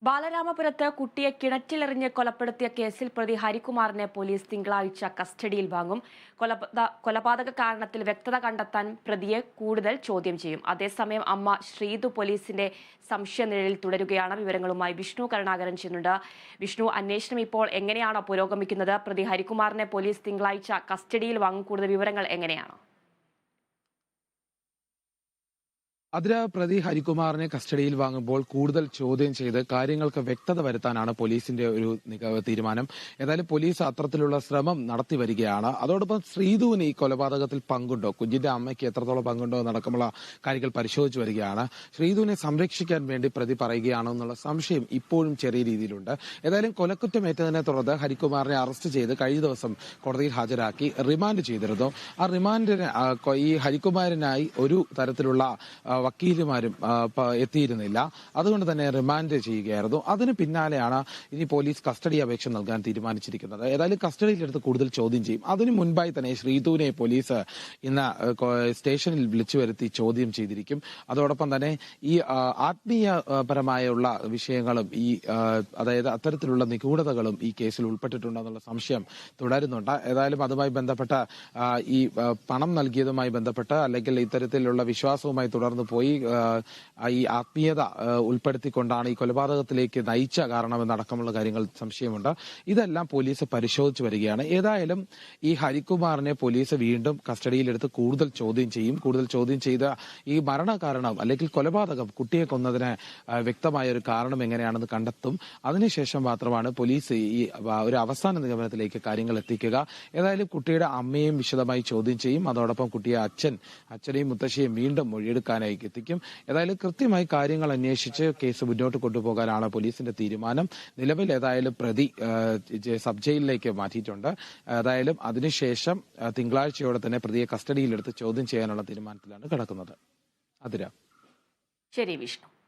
ബാലരാമപുരത്ത് കുട്ടിയെ കിണറ്റിലെറിഞ്ഞ് കൊലപ്പെടുത്തിയ കേസിൽ പ്രതി ഹരികുമാറിനെ പോലീസ് തിങ്കളാഴ്ച കസ്റ്റഡിയിൽ വാങ്ങും. കൊലപാതക കാരണത്തിൽ വ്യക്തത കണ്ടെത്താൻ പ്രതിയെ കൂടുതൽ ചോദ്യം ചെയ്യും. അതേസമയം അമ്മ ശ്രീതു പോലീസിന്റെ സംശയനിഴലിൽ തുടരുകയാണ്. വിവരങ്ങളുമായി വിഷ്ണു കരുണാകരൻ ചെയ്യുന്നുണ്ട്. വിഷ്ണു, അന്വേഷണം ഇപ്പോൾ എങ്ങനെയാണ് പുരോഗമിക്കുന്നത്? പ്രതി ഹരികുമാറിനെ പോലീസ് തിങ്കളാഴ്ച കസ്റ്റഡിയിൽ വാങ്ങും. കൂടുതൽ വിവരങ്ങൾ എങ്ങനെയാണ്? പ്രതി ഹരികുമാറിനെ കസ്റ്റഡിയിൽ വാങ്ങുമ്പോൾ കൂടുതൽ ചോദ്യം ചെയ്ത് കാര്യങ്ങൾക്ക് വ്യക്തത വരുത്താനാണ് പോലീസിന്റെ ഒരു തീരുമാനം. ഏതായാലും പോലീസ് അത്തരത്തിലുള്ള ശ്രമം നടത്തി വരികയാണ്. അതോടൊപ്പം ശ്രീധുവിന് ഈ കൊലപാതകത്തിൽ പങ്കുണ്ടോ, കുഞ്ഞിന്റെ അമ്മയ്ക്ക് എത്രത്തോളം പങ്കുണ്ടോ എന്നടക്കമുള്ള കാര്യങ്ങൾ പരിശോധിച്ചു വരികയാണ്. ശ്രീധുവിനെ സംരക്ഷിക്കാൻ വേണ്ടി പ്രതി പറയുകയാണോ എന്നുള്ള സംശയം ഇപ്പോഴും ചെറിയ രീതിയിലുണ്ട്. ഏതായാലും കൊലക്കുറ്റമേറ്റതിനെ തുടർന്ന് ഹരികുമാറിനെ അറസ്റ്റ് ചെയ്ത് കഴിഞ്ഞ ദിവസം കോടതിയിൽ ഹാജരാക്കി റിമാൻഡ് ചെയ്തിരുന്നു. ആ റിമാൻഡിന് ഈ ഹരികുമാറിനായി ഒരു തരത്തിലുള്ള വക്കീലുമാരും എത്തിയിരുന്നില്ല. അതുകൊണ്ട് തന്നെ റിമാൻഡ് ചെയ്യുകയായിരുന്നു. അതിന് പിന്നാലെയാണ് ഇനി പോലീസ് കസ്റ്റഡി അപേക്ഷ നൽകാൻ തീരുമാനിച്ചിരിക്കുന്നത്. ഏതായാലും കസ്റ്റഡിയിലെടുത്ത് കൂടുതൽ ചോദ്യം ചെയ്യും. അതിനു മുൻപായി തന്നെ ശ്രീധുവിനെ പോലീസ് ഇന്ന് സ്റ്റേഷനിൽ വിളിച്ചു വരുത്തി ചോദ്യം ചെയ്തിരിക്കും. അതോടൊപ്പം തന്നെ ഈ ആത്മീയപരമായുള്ള വിഷയങ്ങളും അതായത് അത്തരത്തിലുള്ള നിഗൂഢതകളും ഈ കേസിൽ ഉൾപ്പെട്ടിട്ടുണ്ടെന്നുള്ള സംശയം തുടരുന്നുണ്ട്. ഏതായാലും അതുമായി ബന്ധപ്പെട്ട ഈ പണം നൽകിയതുമായി ബന്ധപ്പെട്ട് അല്ലെങ്കിൽ ഇത്തരത്തിലുള്ള വിശ്വാസവുമായി തുടർന്ന് പോയി ഈ ആത്മീയത ഉൾപ്പെടുത്തിക്കൊണ്ടാണ് ഈ കൊലപാതകത്തിലേക്ക് നയിച്ച കാരണമെന്നടക്കമുള്ള കാര്യങ്ങൾ സംശയമുണ്ട്. ഇതെല്ലാം പോലീസ് പരിശോധിച്ചു വരികയാണ്. ഏതായാലും ഈ ഹരികുമാറിനെ പോലീസ് വീണ്ടും കസ്റ്റഡിയിലെടുത്ത് കൂടുതൽ ചോദ്യം ചെയ്യും. കൂടുതൽ ചോദ്യം ചെയ്ത ഈ മരണകാരണം അല്ലെങ്കിൽ കൊലപാതകം, കുട്ടിയെ കൊന്നതിന് വ്യക്തമായ ഒരു കാരണം എങ്ങനെയാണെന്ന് കണ്ടെത്തും. അതിനുശേഷം മാത്രമാണ് പോലീസ് ഈ ഒരു അവസാന നിഗമനത്തിലേക്ക് കാര്യങ്ങൾ എത്തിക്കുക. ഏതായാലും കുട്ടിയുടെ അമ്മയെയും വിശദമായി ചോദ്യം ചെയ്യും. അതോടൊപ്പം കുട്ടിയെ അച്ഛനെയും മുത്തശ്ശിയെയും വീണ്ടും മൊഴിയെടുക്കാനായി എത്തിക്കും. ഏതായാലും കൃത്യമായി കാര്യങ്ങൾ അന്വേഷിച്ച് കേസ് മുന്നോട്ട് കൊണ്ടുപോകാനാണ് പോലീസിന്റെ തീരുമാനം. നിലവിൽ ഏതായാലും പ്രതി സബ് ജയിലിലേക്ക് മാറ്റിയിട്ടുണ്ട്. ഏതായാലും അതിനുശേഷം തിങ്കളാഴ്ചയോടെ തന്നെ പ്രതിയെ കസ്റ്റഡിയിലെടുത്ത് ചോദ്യം ചെയ്യാനുള്ള തീരുമാനത്തിലാണ് കിടക്കുന്നത്. ശരി വിഷ്ണു.